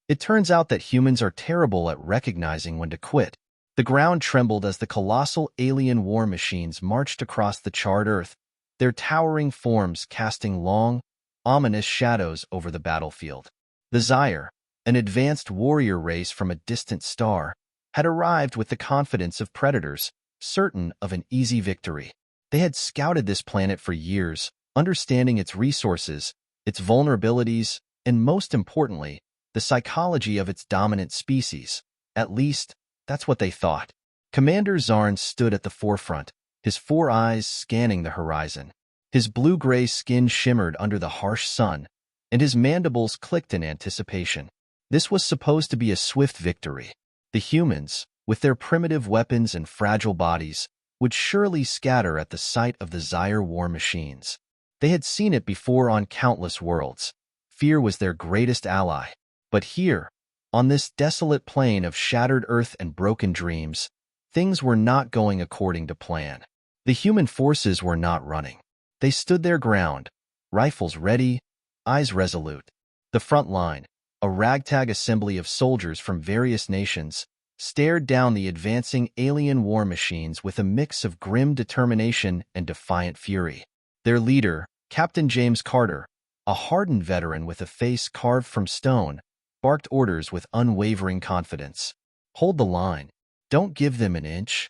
It turns out that humans are terrible at recognizing when to quit. The ground trembled as the colossal alien war machines marched across the charred earth, their towering forms casting long, ominous shadows over the battlefield. The Xyre, an advanced warrior race from a distant star, had arrived with the confidence of predators, certain of an easy victory. They had scouted this planet for years, understanding its resources, its vulnerabilities, and most importantly, the psychology of its dominant species. At least, that's what they thought. Commander Xyre stood at the forefront, his four eyes scanning the horizon. His blue-gray skin shimmered under the harsh sun, and his mandibles clicked in anticipation. This was supposed to be a swift victory. The humans, with their primitive weapons and fragile bodies, would surely scatter at the sight of the Xyre war machines. They had seen it before on countless worlds. Fear was their greatest ally. But here, on this desolate plain of shattered earth and broken dreams, things were not going according to plan. The human forces were not running. They stood their ground, rifles ready, eyes resolute. The front line, a ragtag assembly of soldiers from various nations, stared down the advancing alien war machines with a mix of grim determination and defiant fury. Their leader, Captain James Carter, a hardened veteran with a face carved from stone, barked orders with unwavering confidence. "Hold the line. Don't give them an inch."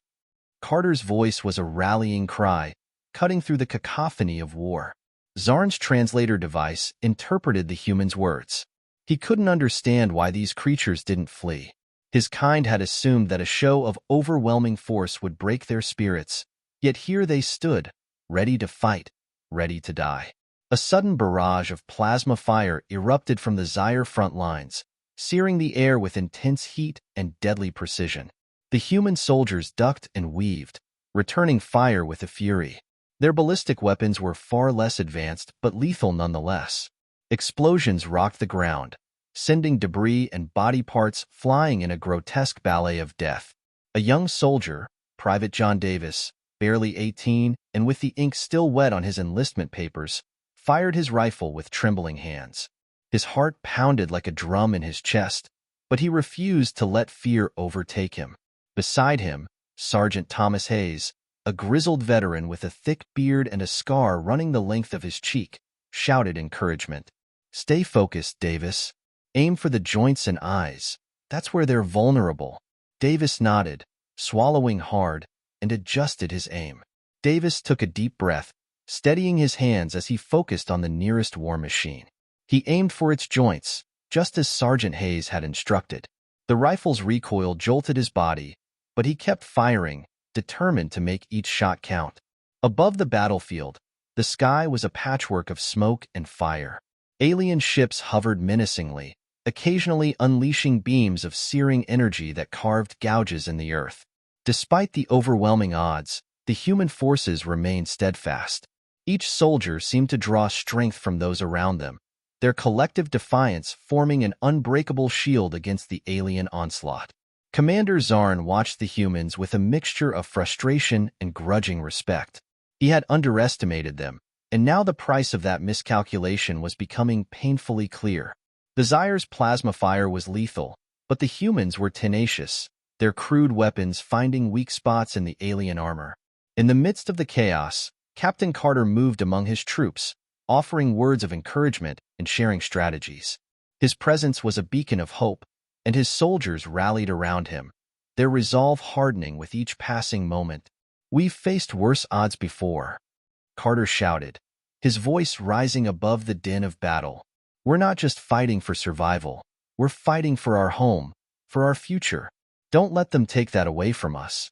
Carter's voice was a rallying cry, cutting through the cacophony of war. Xyre's translator device interpreted the humans' words. He couldn't understand why these creatures didn't flee. His kind had assumed that a show of overwhelming force would break their spirits, yet here they stood, ready to fight, ready to die. A sudden barrage of plasma fire erupted from the Xyre front lines, searing the air with intense heat and deadly precision. The human soldiers ducked and weaved, returning fire with a fury. Their ballistic weapons were far less advanced but lethal nonetheless. Explosions rocked the ground, sending debris and body parts flying in a grotesque ballet of death. A young soldier, Private John Davis, barely 18 and with the ink still wet on his enlistment papers, fired his rifle with trembling hands. His heart pounded like a drum in his chest, but he refused to let fear overtake him. Beside him, Sergeant Thomas Hayes, a grizzled veteran with a thick beard and a scar running the length of his cheek, shouted encouragement. "Stay focused, Davis. Aim for the joints and eyes. That's where they're vulnerable." Davis nodded, swallowing hard, and adjusted his aim. Davis took a deep breath, steadying his hands as he focused on the nearest war machine. He aimed for its joints, just as Sergeant Hayes had instructed. The rifle's recoil jolted his body, but he kept firing, determined to make each shot count. Above the battlefield, the sky was a patchwork of smoke and fire. Alien ships hovered menacingly, occasionally unleashing beams of searing energy that carved gouges in the earth. Despite the overwhelming odds, the human forces remained steadfast. Each soldier seemed to draw strength from those around them, their collective defiance forming an unbreakable shield against the alien onslaught. Commander Xyre watched the humans with a mixture of frustration and grudging respect. He had underestimated them, and now the price of that miscalculation was becoming painfully clear. The Xyre's plasma fire was lethal, but the humans were tenacious, their crude weapons finding weak spots in the alien armor. In the midst of the chaos, Captain Carter moved among his troops, offering words of encouragement and sharing strategies. His presence was a beacon of hope, and his soldiers rallied around him, their resolve hardening with each passing moment. "We've faced worse odds before," Carter shouted, his voice rising above the din of battle. "We're not just fighting for survival, we're fighting for our home, for our future. Don't let them take that away from us."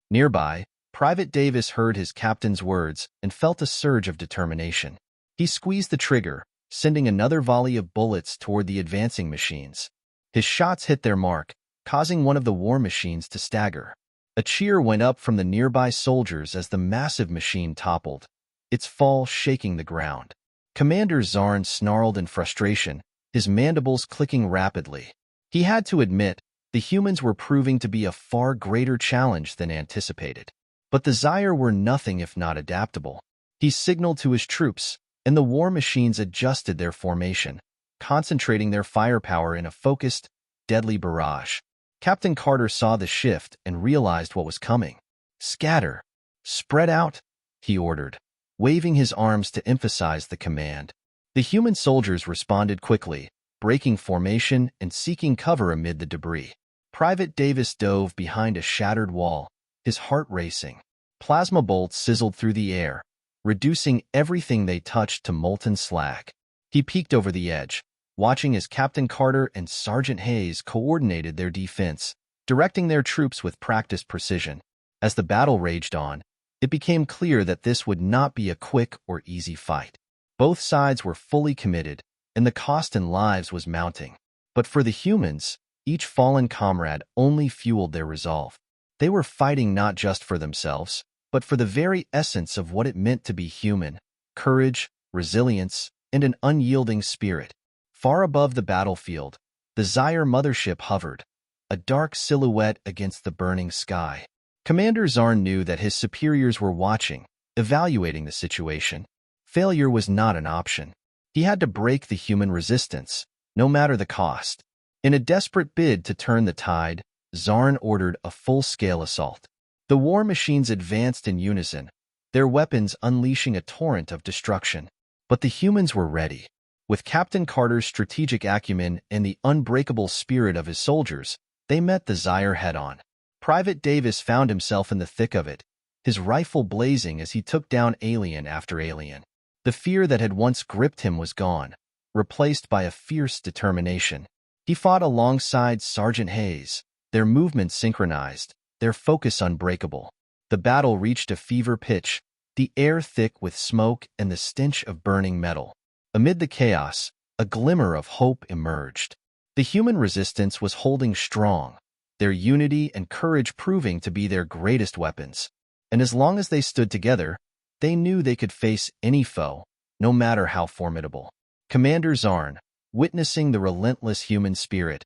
Nearby, Private Davis heard his captain's words and felt a surge of determination. He squeezed the trigger, sending another volley of bullets toward the advancing machines. His shots hit their mark, causing one of the war machines to stagger. A cheer went up from the nearby soldiers as the massive machine toppled, its fall shaking the ground. Commander Xyre snarled in frustration, his mandibles clicking rapidly. He had to admit, the humans were proving to be a far greater challenge than anticipated. But the Xyre were nothing if not adaptable. He signaled to his troops, and the war machines adjusted their formation, concentrating their firepower in a focused, deadly barrage. Captain Carter saw the shift and realized what was coming. "Scatter! Spread out!" he ordered, waving his arms to emphasize the command. The human soldiers responded quickly, breaking formation and seeking cover amid the debris. Private Davis dove behind a shattered wall, his heart racing. Plasma bolts sizzled through the air, reducing everything they touched to molten slag. He peeked over the edge, watching as Captain Carter and Sergeant Hayes coordinated their defense, directing their troops with practiced precision. As the battle raged on, it became clear that this would not be a quick or easy fight. Both sides were fully committed, and the cost in lives was mounting. But for the humans, each fallen comrade only fueled their resolve. They were fighting not just for themselves, but for the very essence of what it meant to be human: courage, resilience, and an unyielding spirit. Far above the battlefield, the Xyre mothership hovered, a dark silhouette against the burning sky. Commander Xyre knew that his superiors were watching, evaluating the situation. Failure was not an option. He had to break the human resistance, no matter the cost. In a desperate bid to turn the tide, Xyre ordered a full-scale assault. The war machines advanced in unison, their weapons unleashing a torrent of destruction. But the humans were ready. With Captain Carter's strategic acumen and the unbreakable spirit of his soldiers, they met the Xyre head-on. Private Davis found himself in the thick of it, his rifle blazing as he took down alien after alien. The fear that had once gripped him was gone, replaced by a fierce determination. He fought alongside Sergeant Hayes, their movements synchronized, their focus unbreakable. The battle reached a fever pitch, the air thick with smoke and the stench of burning metal. Amid the chaos, a glimmer of hope emerged. The human resistance was holding strong, their unity and courage proving to be their greatest weapons. And as long as they stood together, they knew they could face any foe, no matter how formidable. Commander Xyre, witnessing the relentless human spirit,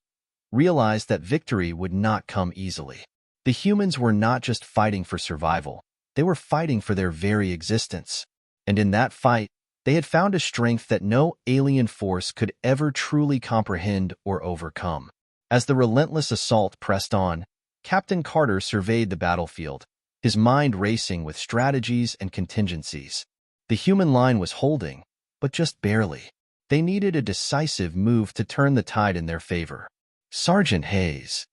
realized that victory would not come easily. The humans were not just fighting for survival, they were fighting for their very existence. And in that fight, they had found a strength that no alien force could ever truly comprehend or overcome. As the relentless assault pressed on, Captain Carter surveyed the battlefield, his mind racing with strategies and contingencies. The human line was holding, but just barely. They needed a decisive move to turn the tide in their favor. "Sergeant Hayes,"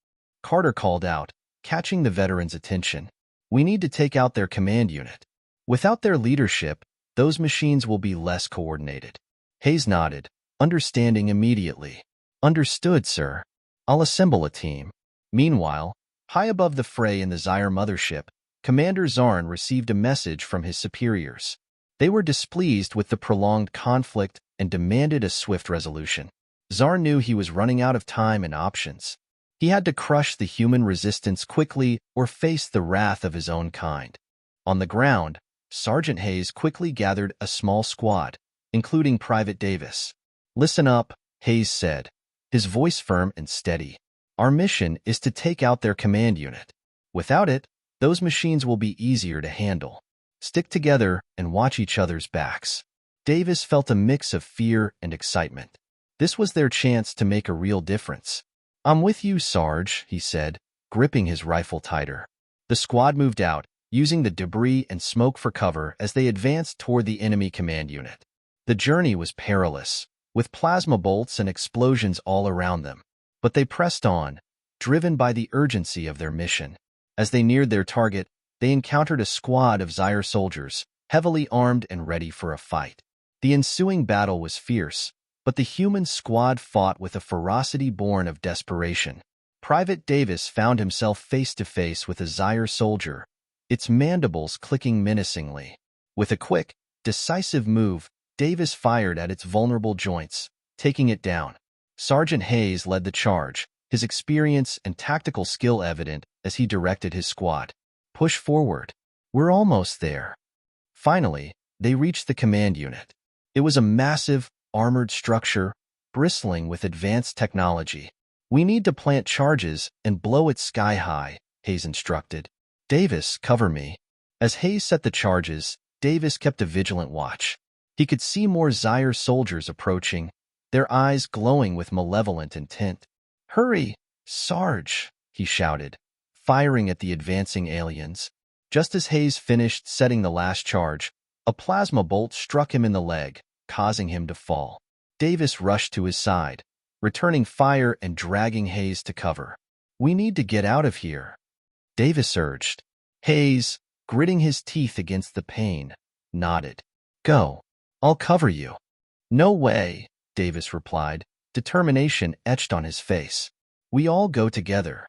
Carter called out, catching the veteran's attention. "We need to take out their command unit. Without their leadership, those machines will be less coordinated." Hayes nodded, understanding immediately. "Understood, sir. I'll assemble a team." Meanwhile, high above the fray in the Xyre mothership, Commander Xyre received a message from his superiors. They were displeased with the prolonged conflict and demanded a swift resolution. Xyre knew he was running out of time and options. He had to crush the human resistance quickly or face the wrath of his own kind. On the ground, Sergeant Hayes quickly gathered a small squad, including Private Davis. "Listen up," Hayes said, his voice firm and steady. "Our mission is to take out their command unit. Without it, those machines will be easier to handle. Stick together and watch each other's backs." Davis felt a mix of fear and excitement. This was their chance to make a real difference. "I'm with you, Sarge," he said, gripping his rifle tighter. The squad moved out, using the debris and smoke for cover as they advanced toward the enemy command unit. The journey was perilous, with plasma bolts and explosions all around them. But they pressed on, driven by the urgency of their mission. As they neared their target, they encountered a squad of Xyre soldiers, heavily armed and ready for a fight. The ensuing battle was fierce, but the human squad fought with a ferocity born of desperation. Private Davis found himself face-to-face with a Xyre soldier, its mandibles clicking menacingly. With a quick, decisive move, Davis fired at its vulnerable joints, taking it down. Sergeant Hayes led the charge, his experience and tactical skill evident as he directed his squad. "Push forward. We're almost there." Finally, they reached the command unit. It was a massive, armored structure, bristling with advanced technology. "We need to plant charges and blow it sky high," Hayes instructed. "Davis, cover me." As Hayes set the charges, Davis kept a vigilant watch. He could see more Xyre soldiers approaching, their eyes glowing with malevolent intent. "Hurry, Sarge!" he shouted, firing at the advancing aliens. Just as Hayes finished setting the last charge, a plasma bolt struck him in the leg, causing him to fall. Davis rushed to his side, returning fire and dragging Hayes to cover. "We need to get out of here," Davis urged. Hayes, gritting his teeth against the pain, nodded. "Go. I'll cover you." "No way," Davis replied, determination etched on his face. "We all go together."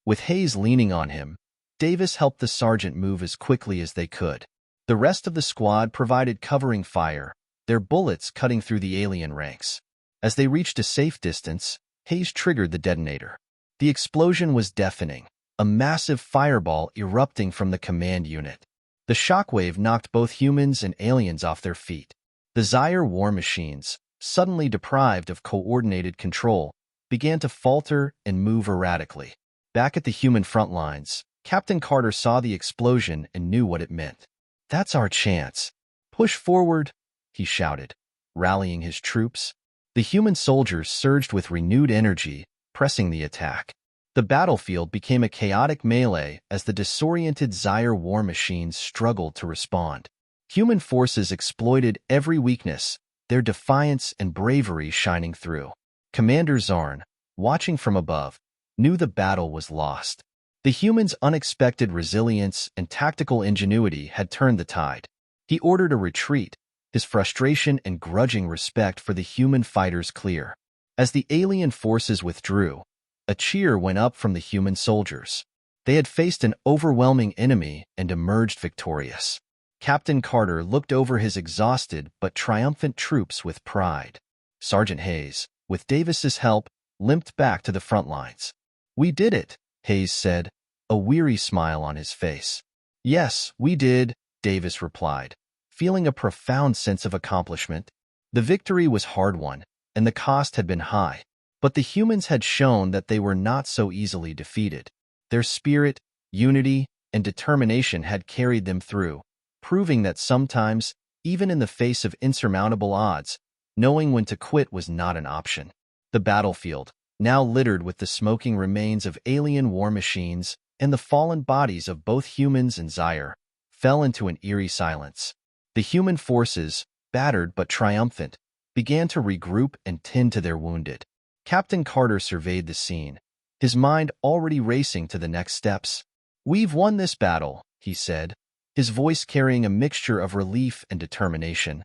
With Hayes leaning on him, Davis helped the sergeant move as quickly as they could. The rest of the squad provided covering fire, their bullets cutting through the alien ranks. As they reached a safe distance, Hayes triggered the detonator. The explosion was deafening, a massive fireball erupting from the command unit. The shockwave knocked both humans and aliens off their feet. The Xyre war machines, suddenly deprived of coordinated control, began to falter and move erratically. Back at the human front lines, Captain Carter saw the explosion and knew what it meant. "That's our chance. Push forward," he shouted, rallying his troops. The human soldiers surged with renewed energy, pressing the attack. The battlefield became a chaotic melee as the disoriented Xyre war machines struggled to respond. Human forces exploited every weakness, their defiance and bravery shining through. Commander Xyre, watching from above, knew the battle was lost. The humans' unexpected resilience and tactical ingenuity had turned the tide. He ordered a retreat, his frustration and grudging respect for the human fighters clear. As the alien forces withdrew, a cheer went up from the human soldiers. They had faced an overwhelming enemy and emerged victorious. Captain Carter looked over his exhausted but triumphant troops with pride. Sergeant Hayes, with Davis's help, limped back to the front lines. "We did it," Hayes said, a weary smile on his face. "Yes, we did," Davis replied, feeling a profound sense of accomplishment. The victory was hard-won, and the cost had been high, but the humans had shown that they were not so easily defeated. Their spirit, unity, and determination had carried them through, proving that sometimes, even in the face of insurmountable odds, knowing when to quit was not an option. The battlefield, now littered with the smoking remains of alien war machines and the fallen bodies of both humans and Xyre, fell into an eerie silence. The human forces, battered but triumphant, began to regroup and tend to their wounded. Captain Carter surveyed the scene, his mind already racing to the next steps. "We've won this battle," he said, his voice carrying a mixture of relief and determination.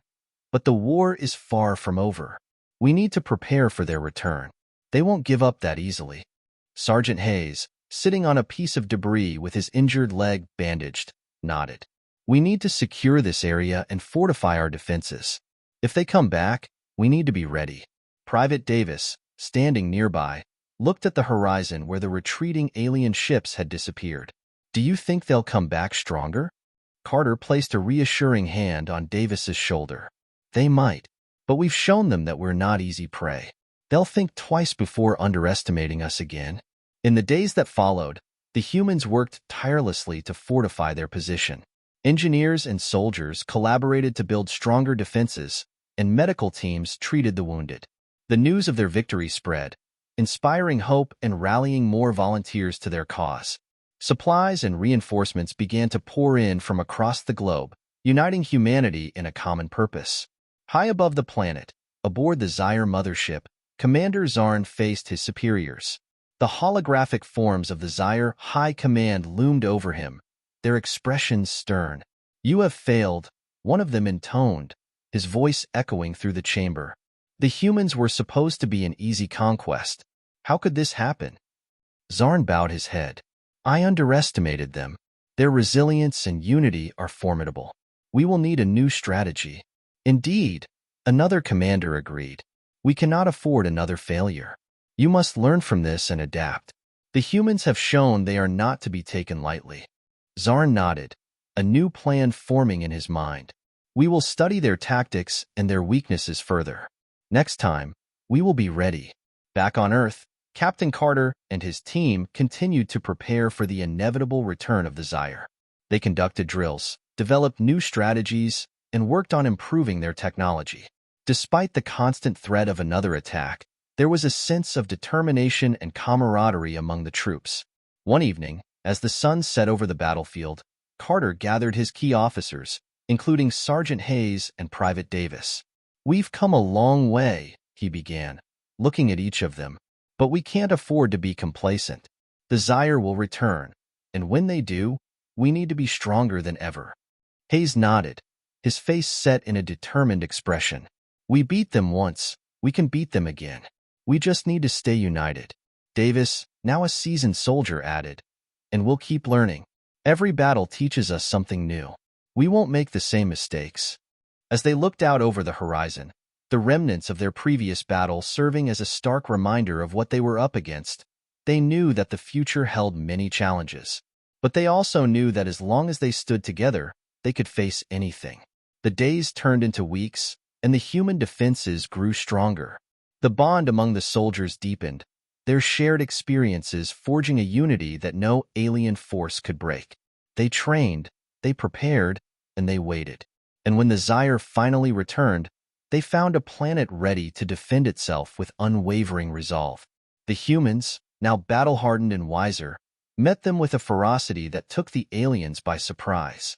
"But the war is far from over. We need to prepare for their return. They won't give up that easily." Sergeant Hayes, sitting on a piece of debris with his injured leg bandaged, nodded. "We need to secure this area and fortify our defenses. If they come back, we need to be ready." Private Davis, standing nearby, looked at the horizon where the retreating alien ships had disappeared. "Do you think they'll come back stronger?" Carter placed a reassuring hand on Davis's shoulder. "They might, but we've shown them that we're not easy prey. They'll think twice before underestimating us again." In the days that followed, the humans worked tirelessly to fortify their position. Engineers and soldiers collaborated to build stronger defenses, and medical teams treated the wounded. The news of their victory spread, inspiring hope and rallying more volunteers to their cause. Supplies and reinforcements began to pour in from across the globe, uniting humanity in a common purpose. High above the planet, aboard the Xyre mothership, Commander Xyre faced his superiors. The holographic forms of the Xyre High Command loomed over him, their expressions stern. "You have failed," one of them intoned, his voice echoing through the chamber. The humans were supposed to be an easy conquest. How could this happen? Xyre bowed his head. "I underestimated them. Their resilience and unity are formidable. We will need a new strategy." "Indeed," another commander agreed. "We cannot afford another failure. You must learn from this and adapt. The humans have shown they are not to be taken lightly." Xyre nodded, a new plan forming in his mind. "We will study their tactics and their weaknesses further. Next time, we will be ready." Back on Earth, Captain Carter and his team continued to prepare for the inevitable return of the Xyre. They conducted drills, developed new strategies, and worked on improving their technology. Despite the constant threat of another attack, there was a sense of determination and camaraderie among the troops. One evening, as the sun set over the battlefield, Carter gathered his key officers, including Sergeant Hayes and Private Davis. "We've come a long way," he began, looking at each of them. "But we can't afford to be complacent. The Xyre will return, and when they do, we need to be stronger than ever." Hayes nodded, his face set in a determined expression. "We beat them once, we can beat them again. We just need to stay united." Davis, now a seasoned soldier, added, "And we'll keep learning. Every battle teaches us something new. We won't make the same mistakes." As they looked out over the horizon, the remnants of their previous battle serving as a stark reminder of what they were up against, they knew that the future held many challenges. But they also knew that as long as they stood together, they could face anything. The days turned into weeks, and the human defenses grew stronger. The bond among the soldiers deepened, their shared experiences forging a unity that no alien force could break. They trained, they prepared, and they waited. And when the Xyre finally returned, they found a planet ready to defend itself with unwavering resolve. The humans, now battle-hardened and wiser, met them with a ferocity that took the aliens by surprise.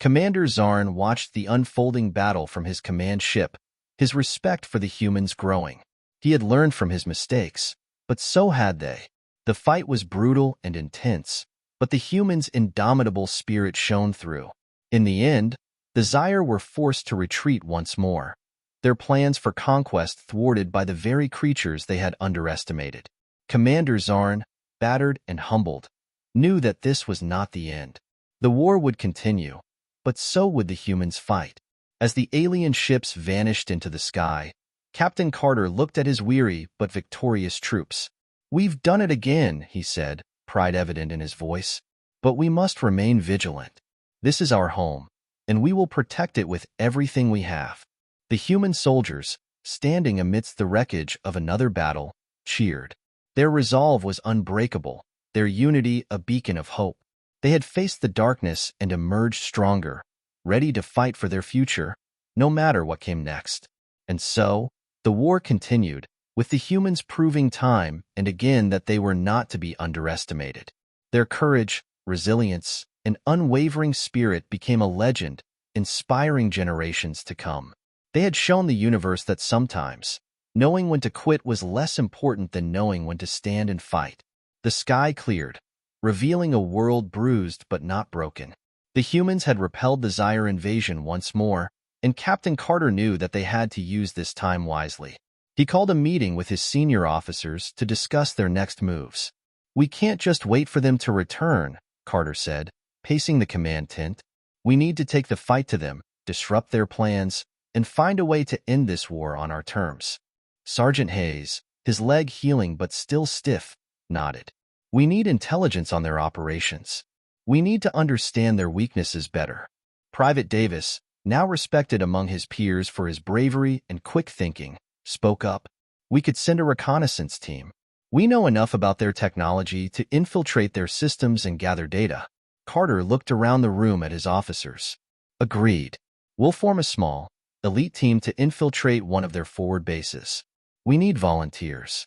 Commander Xyre watched the unfolding battle from his command ship, his respect for the humans growing. He had learned from his mistakes, but so had they. The fight was brutal and intense, but the humans' indomitable spirit shone through. In the end, the Xyre were forced to retreat once more, their plans for conquest thwarted by the very creatures they had underestimated. Commander Xyre, battered and humbled, knew that this was not the end. The war would continue, but so would the humans' fight. As the alien ships vanished into the sky, Captain Carter looked at his weary but victorious troops. "We've done it again," he said, pride evident in his voice. "But we must remain vigilant. This is our home, and we will protect it with everything we have." The human soldiers, standing amidst the wreckage of another battle, cheered. Their resolve was unbreakable, their unity a beacon of hope. They had faced the darkness and emerged stronger, ready to fight for their future, no matter what came next. And so, the war continued, with the humans proving time and again that they were not to be underestimated. Their courage, resilience, and unwavering spirit became a legend, inspiring generations to come. They had shown the universe that sometimes, knowing when to quit was less important than knowing when to stand and fight. The sky cleared, revealing a world bruised but not broken. The humans had repelled the Xyre invasion once more, and Captain Carter knew that they had to use this time wisely. He called a meeting with his senior officers to discuss their next moves. "We can't just wait for them to return," Carter said, pacing the command tent. "We need to take the fight to them, disrupt their plans, and find a way to end this war on our terms." Sergeant Hayes, his leg healing but still stiff, nodded. "We need intelligence on their operations. We need to understand their weaknesses better." Private Davis, now respected among his peers for his bravery and quick thinking, spoke up. "We could send a reconnaissance team. We know enough about their technology to infiltrate their systems and gather data." Carter looked around the room at his officers. "Agreed. We'll form a small, elite team to infiltrate one of their forward bases. We need volunteers."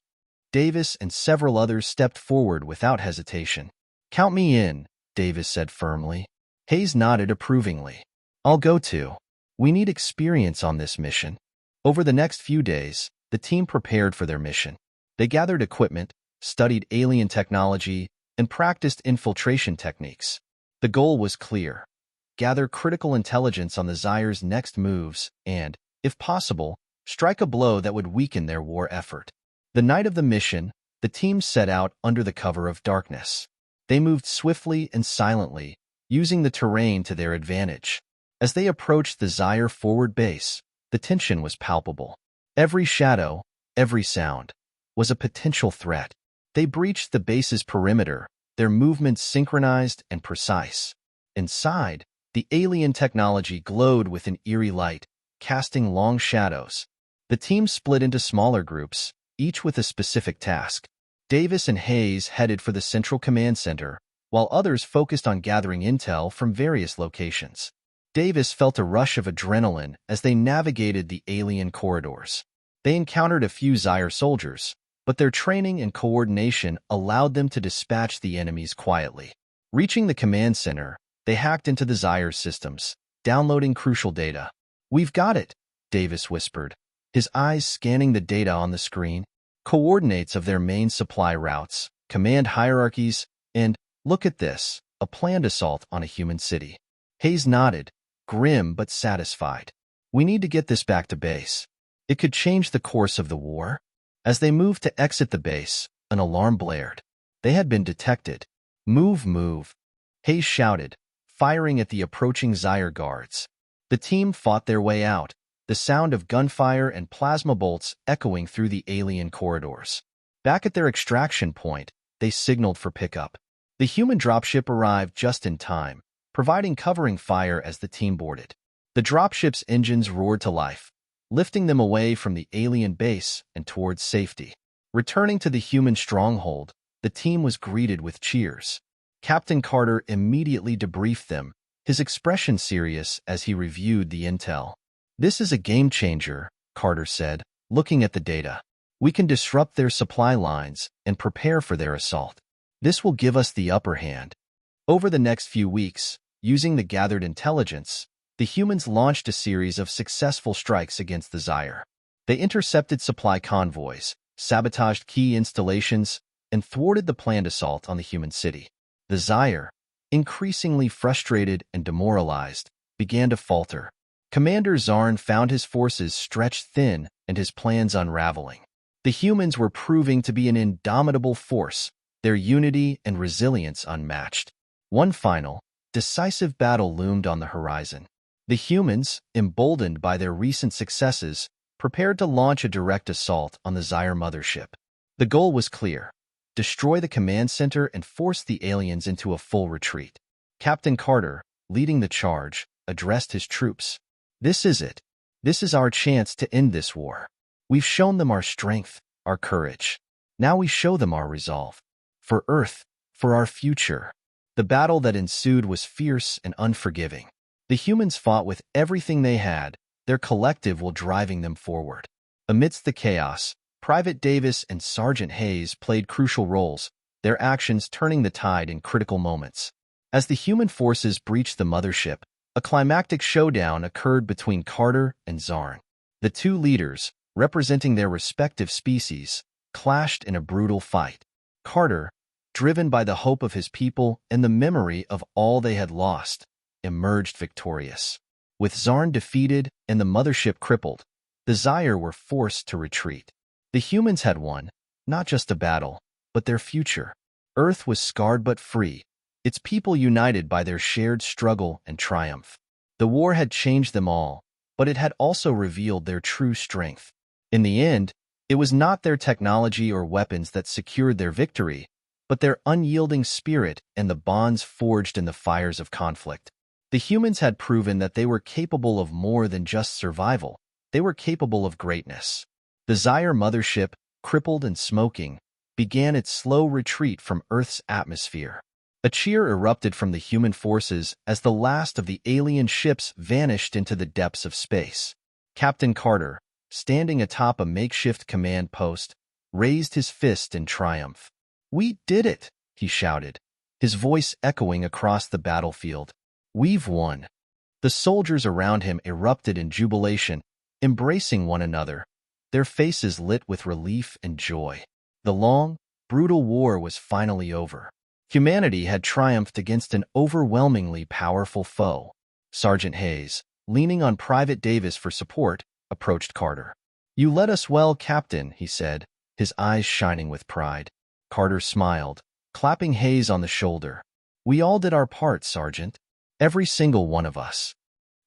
Davis and several others stepped forward without hesitation. "Count me in," Davis said firmly. Hayes nodded approvingly. "I'll go too. We need experience on this mission." Over the next few days, the team prepared for their mission. They gathered equipment, studied alien technology, and practiced infiltration techniques. The goal was clear: gather critical intelligence on the Xyre's next moves and, if possible, strike a blow that would weaken their war effort. The night of the mission, the team set out under the cover of darkness. They moved swiftly and silently, using the terrain to their advantage. As they approached the Xyre forward base, the tension was palpable. Every shadow, every sound, was a potential threat. They breached the base's perimeter, their movements synchronized and precise. Inside, the alien technology glowed with an eerie light, casting long shadows. The team split into smaller groups, each with a specific task. Davis and Hayes headed for the central command center, while others focused on gathering intel from various locations. Davis felt a rush of adrenaline as they navigated the alien corridors. They encountered a few Xyre soldiers, but their training and coordination allowed them to dispatch the enemies quietly. Reaching the command center, they hacked into the Xyre systems, downloading crucial data. "We've got it," Davis whispered, his eyes scanning the data on the screen. Coordinates of their main supply routes, command hierarchies, and, look at this, a planned assault on a human city. Hayes nodded, grim but satisfied. "We need to get this back to base. It could change the course of the war." As they moved to exit the base, an alarm blared. They had been detected. "Move, move," Hayes shouted, firing at the approaching Xyre guards. The team fought their way out, the sound of gunfire and plasma bolts echoing through the alien corridors. Back at their extraction point, they signaled for pickup. The human dropship arrived just in time, providing covering fire as the team boarded. The dropship's engines roared to life, lifting them away from the alien base and towards safety. Returning to the human stronghold, the team was greeted with cheers. Captain Carter immediately debriefed them, his expression serious as he reviewed the intel. "This is a game-changer," Carter said, looking at the data. "We can disrupt their supply lines and prepare for their assault. This will give us the upper hand." Over the next few weeks, using the gathered intelligence, the humans launched a series of successful strikes against the Xyre. They intercepted supply convoys, sabotaged key installations, and thwarted the planned assault on the human city. The Xyre, increasingly frustrated and demoralized, began to falter. Commander Xyre found his forces stretched thin and his plans unraveling. The humans were proving to be an indomitable force, their unity and resilience unmatched. One final, decisive battle loomed on the horizon. The humans, emboldened by their recent successes, prepared to launch a direct assault on the Xyre mothership. The goal was clear: destroy the command center and force the aliens into a full retreat. Captain Carter, leading the charge, addressed his troops. "This is it. This is our chance to end this war. We've shown them our strength, our courage. Now we show them our resolve. For Earth, for our future." The battle that ensued was fierce and unforgiving. The humans fought with everything they had, their collective will driving them forward. Amidst the chaos, Private Davis and Sergeant Hayes played crucial roles, their actions turning the tide in critical moments. As the human forces breached the mothership, a climactic showdown occurred between Carter and Xyre. The two leaders, representing their respective species, clashed in a brutal fight. Carter, driven by the hope of his people and the memory of all they had lost, emerged victorious. With Xyre defeated and the mothership crippled, the Xyre were forced to retreat. The humans had won, not just a battle, but their future. Earth was scarred but free, its people united by their shared struggle and triumph. The war had changed them all, but it had also revealed their true strength. In the end, it was not their technology or weapons that secured their victory, but their unyielding spirit and the bonds forged in the fires of conflict. The humans had proven that they were capable of more than just survival. They were capable of greatness. The Xyre mothership, crippled and smoking, began its slow retreat from Earth's atmosphere. A cheer erupted from the human forces as the last of the alien ships vanished into the depths of space. Captain Carter, standing atop a makeshift command post, raised his fist in triumph. "We did it," he shouted, his voice echoing across the battlefield. "We've won." The soldiers around him erupted in jubilation, embracing one another, their faces lit with relief and joy. The long, brutal war was finally over. Humanity had triumphed against an overwhelmingly powerful foe. Sergeant Hayes, leaning on Private Davis for support, approached Carter. "You led us well, Captain," he said, his eyes shining with pride. Carter smiled, clapping Hayes on the shoulder. "We all did our part, Sergeant. Every single one of us."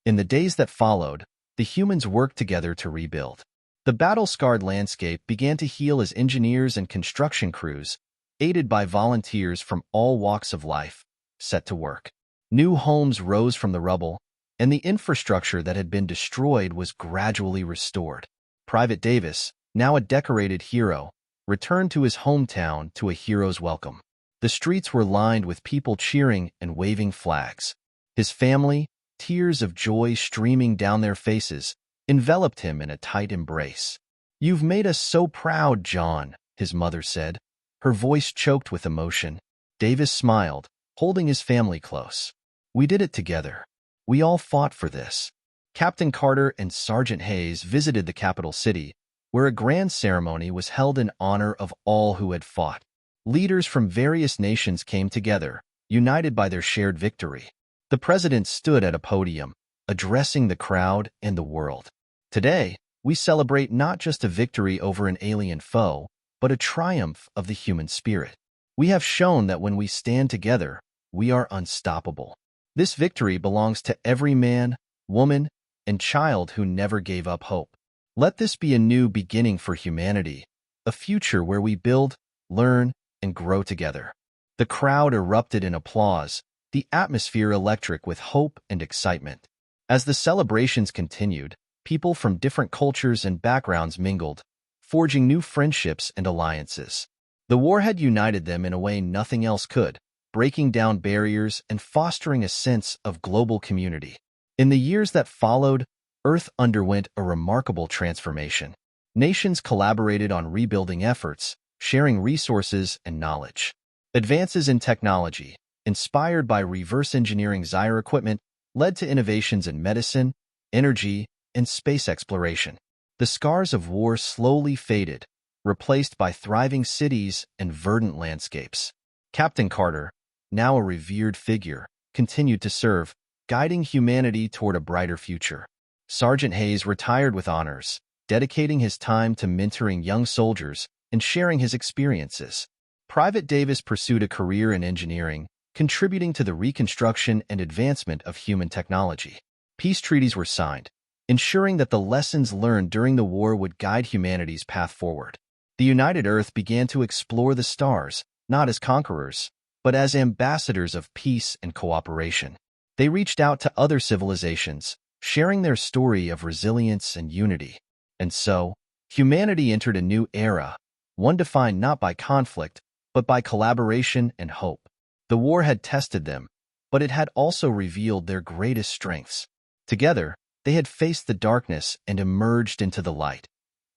In the days that followed, the humans worked together to rebuild. The battle-scarred landscape began to heal as engineers and construction crews, aided by volunteers from all walks of life, set to work. New homes rose from the rubble, and the infrastructure that had been destroyed was gradually restored. Private Davis, now a decorated hero, returned to his hometown to a hero's welcome. The streets were lined with people cheering and waving flags. His family, tears of joy streaming down their faces, enveloped him in a tight embrace. "You've made us so proud, John," his mother said, her voice choked with emotion. Davis smiled, holding his family close. "We did it together. We all fought for this." Captain Carter and Sergeant Hayes visited the capital city, where a grand ceremony was held in honor of all who had fought. Leaders from various nations came together, united by their shared victory. The president stood at a podium, addressing the crowd and the world. "Today, we celebrate not just a victory over an alien foe, but a triumph of the human spirit. We have shown that when we stand together, we are unstoppable. This victory belongs to every man, woman, and child who never gave up hope. Let this be a new beginning for humanity, a future where we build, learn, and grow together." The crowd erupted in applause, the atmosphere electric with hope and excitement. As the celebrations continued, people from different cultures and backgrounds mingled, forging new friendships and alliances. The war had united them in a way nothing else could, breaking down barriers and fostering a sense of global community. In the years that followed, Earth underwent a remarkable transformation. Nations collaborated on rebuilding efforts, sharing resources and knowledge. Advances in technology, inspired by reverse engineering Xyre equipment, led to innovations in medicine, energy, and space exploration. The scars of war slowly faded, replaced by thriving cities and verdant landscapes. Captain Carter, now a revered figure, continued to serve, guiding humanity toward a brighter future. Sergeant Hayes retired with honors, dedicating his time to mentoring young soldiers and sharing his experiences. Private Davis pursued a career in engineering, contributing to the reconstruction and advancement of human technology. Peace treaties were signed, ensuring that the lessons learned during the war would guide humanity's path forward. The United Earth began to explore the stars, not as conquerors, but as ambassadors of peace and cooperation. They reached out to other civilizations, sharing their story of resilience and unity. And so, humanity entered a new era, one defined not by conflict, but by collaboration and hope. The war had tested them, but it had also revealed their greatest strengths. Together, they had faced the darkness and emerged into the light,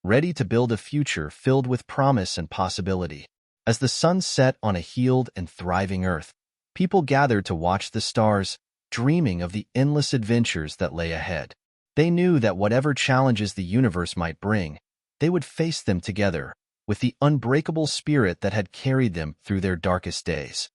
ready to build a future filled with promise and possibility. As the sun set on a healed and thriving Earth, people gathered to watch the stars, dreaming of the endless adventures that lay ahead. They knew that whatever challenges the universe might bring, they would face them together, with the unbreakable spirit that had carried them through their darkest days.